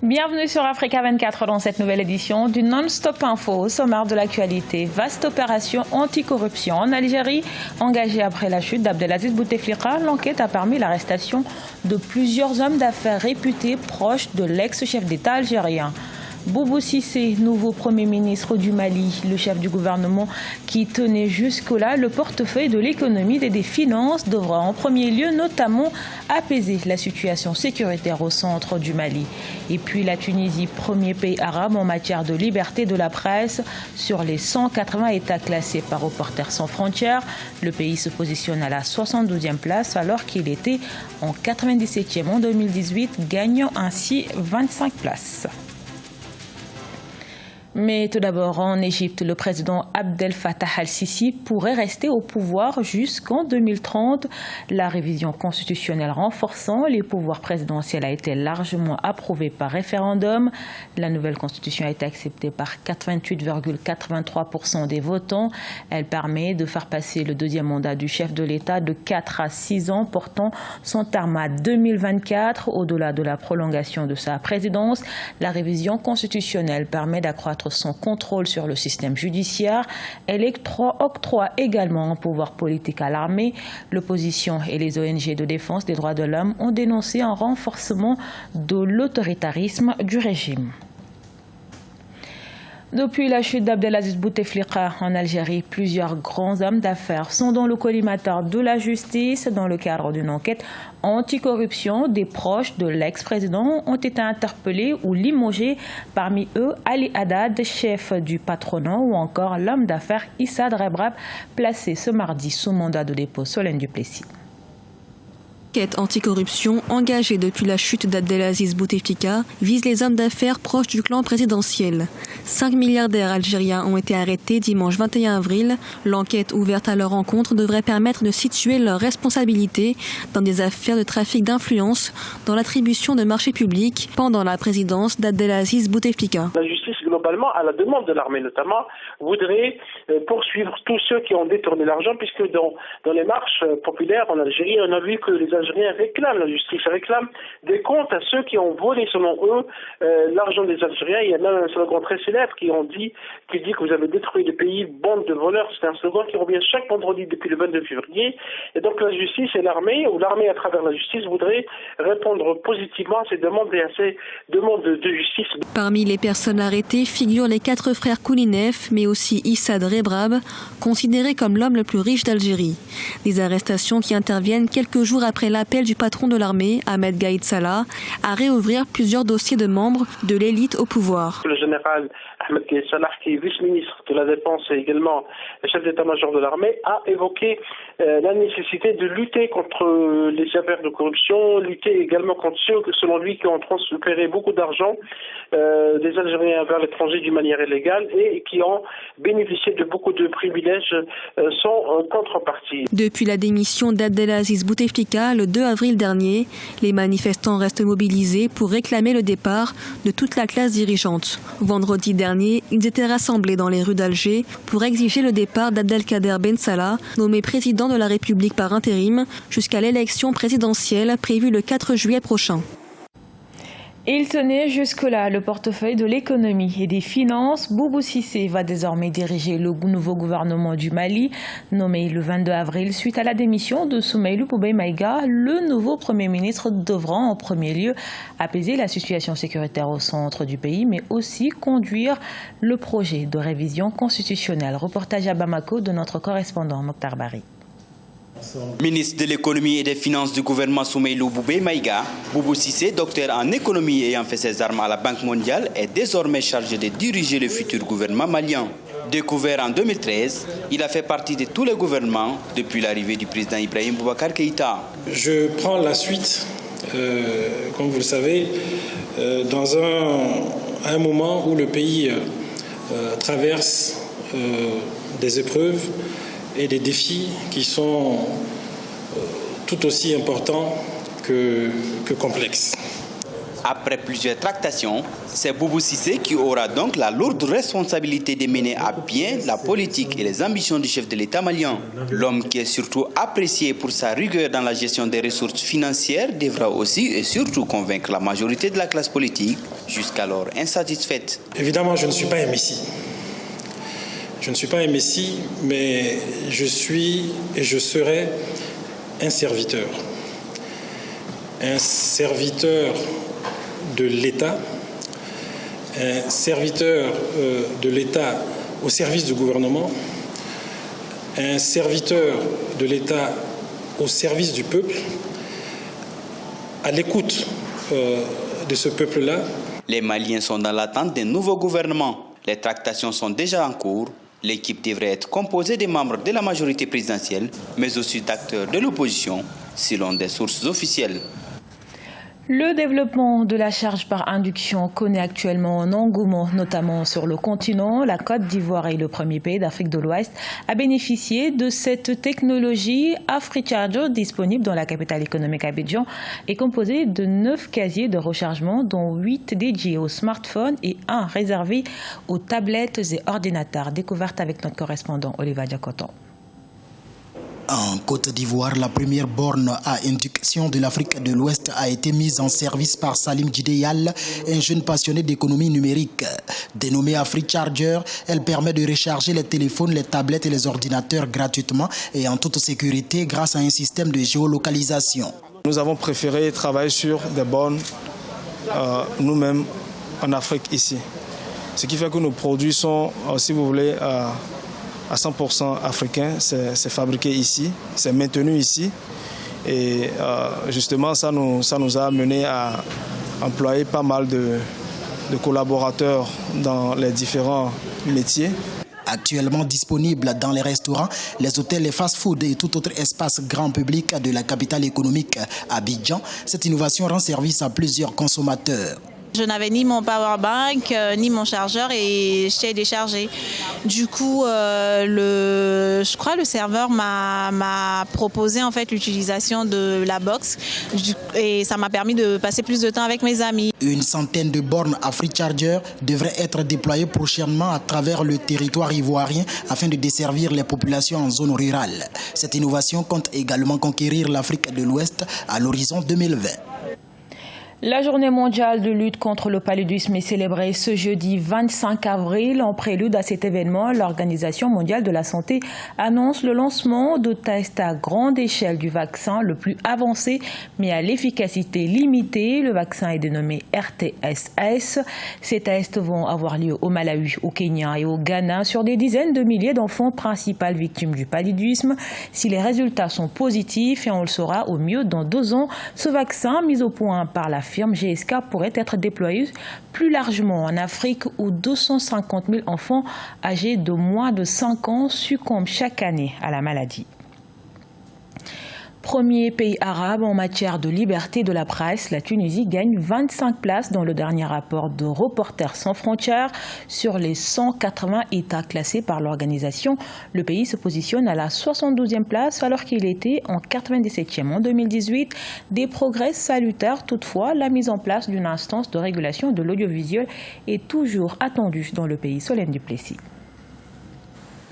Bienvenue sur Africa 24 dans cette nouvelle édition du Non-Stop Info. Au sommaire de l'actualité, vaste opération anticorruption en Algérie. Engagée après la chute d'Abdelaziz Bouteflika, l'enquête a permis l'arrestation de plusieurs hommes d'affaires réputés proches de l'ex-chef d'État algérien. Boubou Cissé, nouveau Premier ministre du Mali, le chef du gouvernement qui tenait jusque-là le portefeuille de l'économie et des finances, devra en premier lieu notamment apaiser la situation sécuritaire au centre du Mali. Et puis la Tunisie, premier pays arabe en matière de liberté de la presse. Sur les 180 États classés par Reporters sans frontières, le pays se positionne à la 72e place alors qu'il était en 97e en 2018, gagnant ainsi 25 places. Mais tout d'abord, en Égypte, le président Abdel Fattah al-Sisi pourrait rester au pouvoir jusqu'en 2030. La révision constitutionnelle renforçant les pouvoirs présidentiels a été largement approuvée par référendum. La nouvelle constitution a été acceptée par 88,83% des votants. Elle permet de faire passer le deuxième mandat du chef de l'État de 4 à 6 ans, portant son terme à 2024. Au-delà de la prolongation de sa présidence, la révision constitutionnelle permet d'accroître son contrôle sur le système judiciaire. Elle octroie également un pouvoir politique à l'armée. L'opposition et les ONG de défense des droits de l'homme ont dénoncé un renforcement de l'autoritarisme du régime. Depuis la chute d'Abdelaziz Bouteflika en Algérie, plusieurs grands hommes d'affaires sont dans le collimateur de la justice. Dans le cadre d'une enquête anticorruption, des proches de l'ex-président ont été interpellés ou limogés. Parmi eux, Ali Haddad, chef du patronat, ou encore l'homme d'affaires Issa Drebrab, placé ce mardi sous mandat de dépôt Solène Duplessis. L'enquête anticorruption engagée depuis la chute d'Abdelaziz Bouteflika vise les hommes d'affaires proches du clan présidentiel. 5 milliardaires algériens ont été arrêtés dimanche 21 avril. L'enquête ouverte à leur encontre devrait permettre de situer leurs responsabilités dans des affaires de trafic d'influence dans l'attribution de marchés publics pendant la présidence d'Abdelaziz Bouteflika. La justice, globalement, à la demande de l'armée notamment, voudrait poursuivre tous ceux qui ont détourné l'argent, puisque dans les marches populaires en Algérie, on a vu que les Algériens réclament, la justice réclame des comptes à ceux qui ont volé, selon eux, l'argent des Algériens. Il y a même un slogan très célèbre qui dit que vous avez détruit le pays, bande de voleurs. C'est un slogan qui revient chaque vendredi depuis le 22 février. Et donc la justice et l'armée, ou l'armée à travers la justice, voudrait répondre positivement à ces demandes et à ces demandes de justice. Parmi les personnes arrêtées figurent les 4 frères Koulinef, mais aussi Issa Drebrab, considéré comme l'homme le plus riche d'Algérie. Des arrestations qui interviennent quelques jours après l'appel du patron de l'armée, Ahmed Gaïd Salah, à réouvrir plusieurs dossiers de membres de l'élite au pouvoir. Le général Ahmed Gaïd Salah, qui est vice-ministre de la Défense et également chef d'état-major de l'armée, a évoqué la nécessité de lutter contre les affaires de corruption, lutter également contre ceux, selon lui, qui ont transféré beaucoup d'argent des Algériens vers l'étranger d'une manière illégale et qui ont bénéficié de beaucoup de privilèges sans contrepartie. Depuis la démission d'Abdelaziz Bouteflika le 2 avril dernier, les manifestants restent mobilisés pour réclamer le départ de toute la classe dirigeante. Vendredi dernier, ils étaient rassemblés dans les rues d'Alger pour exiger le départ d'Abdelkader Ben Salah, nommé président de la République par intérim, jusqu'à l'élection présidentielle prévue le 4 juillet prochain. Il tenait jusque-là le portefeuille de l'économie et des finances. Boubou Cissé va désormais diriger le nouveau gouvernement du Mali, nommé le 22 avril suite à la démission de Soumeylou Boubèye Maïga. Le nouveau Premier ministre devra en premier lieu apaiser la situation sécuritaire au centre du pays, mais aussi conduire le projet de révision constitutionnelle. Reportage à Bamako de notre correspondant Mokhtar Bari. Ministre de l'économie et des finances du gouvernement Soumeylou Boubèye Maïga, Boubou Cissé, docteur en économie ayant fait ses armes à la Banque mondiale, est désormais chargé de diriger le futur gouvernement malien. Découvert en 2013, il a fait partie de tous les gouvernements depuis l'arrivée du président Ibrahim Boubacar Keïta. Je prends la suite, comme vous le savez, dans un moment où le pays traverse des épreuves et des défis qui sont tout aussi importants que complexes. Après plusieurs tractations, c'est Boubou Cissé qui aura donc la lourde responsabilité de mener à bien la politique et les ambitions du chef de l'État malien. L'homme qui est surtout apprécié pour sa rigueur dans la gestion des ressources financières devra aussi et surtout convaincre la majorité de la classe politique, jusqu'alors insatisfaite. Évidemment, je ne suis pas un messie. Je ne suis pas un messie, mais je suis et je serai un serviteur. Un serviteur de l'État, un serviteur de l'État au service du gouvernement, un serviteur de l'État au service du peuple, à l'écoute de ce peuple-là. Les Maliens sont dans l'attente d'un nouveau gouvernement. Les tractations sont déjà en cours. L'équipe devrait être composée des membres de la majorité présidentielle, mais aussi d'acteurs de l'opposition, selon des sources officielles. Le développement de la charge par induction connaît actuellement un engouement, notamment sur le continent. La Côte d'Ivoire est le premier pays d'Afrique de l'Ouest à bénéficier de cette technologie. AfriCharger, disponible dans la capitale économique Abidjan, est composé de 9 casiers de rechargement, dont 8 dédiés aux smartphones et 1 réservé aux tablettes et ordinateurs. Découverte avec notre correspondant Oliva Diakoton. En Côte d'Ivoire, la première borne à induction de l'Afrique de l'Ouest a été mise en service par Salim Djideyal, un jeune passionné d'économie numérique. Dénommée AfriCharger, elle permet de recharger les téléphones, les tablettes et les ordinateurs gratuitement et en toute sécurité grâce à un système de géolocalisation. Nous avons préféré travailler sur des bornes nous-mêmes en Afrique ici. Ce qui fait que nos produits sont, si vous voulez, à 100% africain, c'est fabriqué ici, c'est maintenu ici et justement ça nous a amené à employer pas mal de collaborateurs dans les différents métiers. Actuellement disponible dans les restaurants, les hôtels, les fast-foods et tout autre espace grand public de la capitale économique Abidjan, cette innovation rend service à plusieurs consommateurs. Je n'avais ni mon powerbank, ni mon chargeur et j'étais déchargée. Du coup, je crois que le serveur m'a proposé en fait l'utilisation de la box et ça m'a permis de passer plus de temps avec mes amis. Une centaine de bornes AfriCharger devraient être déployées prochainement à travers le territoire ivoirien afin de desservir les populations en zone rurale. Cette innovation compte également conquérir l'Afrique de l'Ouest à l'horizon 2020. La journée mondiale de lutte contre le paludisme est célébrée ce jeudi 25 avril. En prélude à cet événement, l'Organisation mondiale de la santé annonce le lancement de tests à grande échelle du vaccin le plus avancé, mais à l'efficacité limitée. Le vaccin est dénommé RTSS. Ces tests vont avoir lieu au Malawi, au Kenya et au Ghana sur des dizaines de milliers d'enfants principales victimes du paludisme. Si les résultats sont positifs, et on le saura au mieux dans 2 ans, ce vaccin mis au point par la firme GSK pourrait être déployé plus largement en Afrique où 250 000 enfants âgés de moins de 5 ans succombent chaque année à la maladie. Premier pays arabe en matière de liberté de la presse, la Tunisie gagne 25 places dans le dernier rapport de Reporters sans frontières. Sur les 180 États classés par l'organisation, le pays se positionne à la 72e place alors qu'il était en 97e en 2018. Des progrès salutaires toutefois, la mise en place d'une instance de régulation de l'audiovisuel est toujours attendue dans le pays. Solène Duplessis.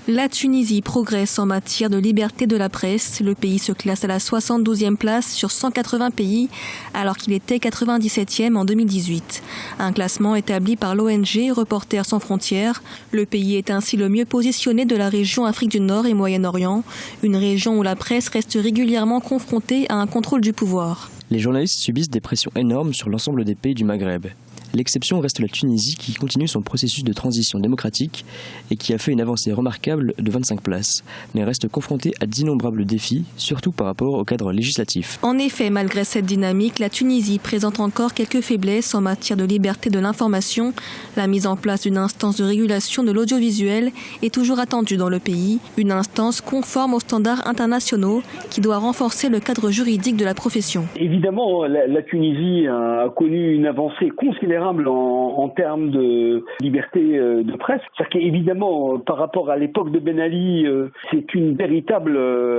La Tunisie progresse en matière de liberté de la presse. Le pays se classe à la 72e place sur 180 pays, alors qu'il était 97e en 2018. Un classement établi par l'ONG Reporters sans frontières. Le pays est ainsi le mieux positionné de la région Afrique du Nord et Moyen-Orient, une région où la presse reste régulièrement confrontée à un contrôle du pouvoir. Les journalistes subissent des pressions énormes sur l'ensemble des pays du Maghreb. L'exception reste la Tunisie qui continue son processus de transition démocratique et qui a fait une avancée remarquable de 25 places, mais reste confrontée à d'innombrables défis, surtout par rapport au cadre législatif. En effet, malgré cette dynamique, la Tunisie présente encore quelques faiblesses en matière de liberté de l'information. La mise en place d'une instance de régulation de l'audiovisuel est toujours attendue dans le pays, une instance conforme aux standards internationaux qui doit renforcer le cadre juridique de la profession. Évidemment, la Tunisie a connu une avancée considérable en termes de liberté de presse. C'est-à-dire qu'évidemment, par rapport à l'époque de Ben Ali, c'est une véritable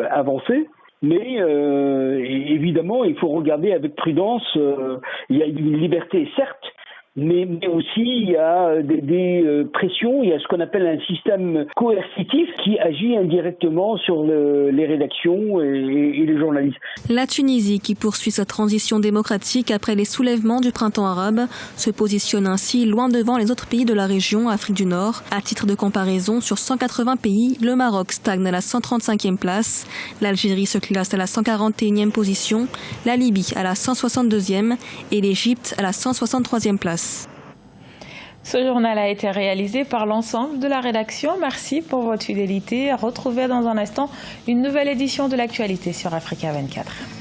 avancée. Mais évidemment, il faut regarder avec prudence. Il y a une liberté, certes, mais aussi il y a des pressions, il y a ce qu'on appelle un système coercitif qui agit indirectement sur les rédactions et les journalistes. La Tunisie, qui poursuit sa transition démocratique après les soulèvements du printemps arabe, se positionne ainsi loin devant les autres pays de la région, Afrique du Nord. À titre de comparaison, sur 180 pays, le Maroc stagne à la 135e place, l'Algérie se classe à la 141e position, la Libye à la 162e et l'Égypte à la 163e place. Ce journal a été réalisé par l'ensemble de la rédaction. Merci pour votre fidélité. Retrouvez dans un instant une nouvelle édition de l'actualité sur Africa 24.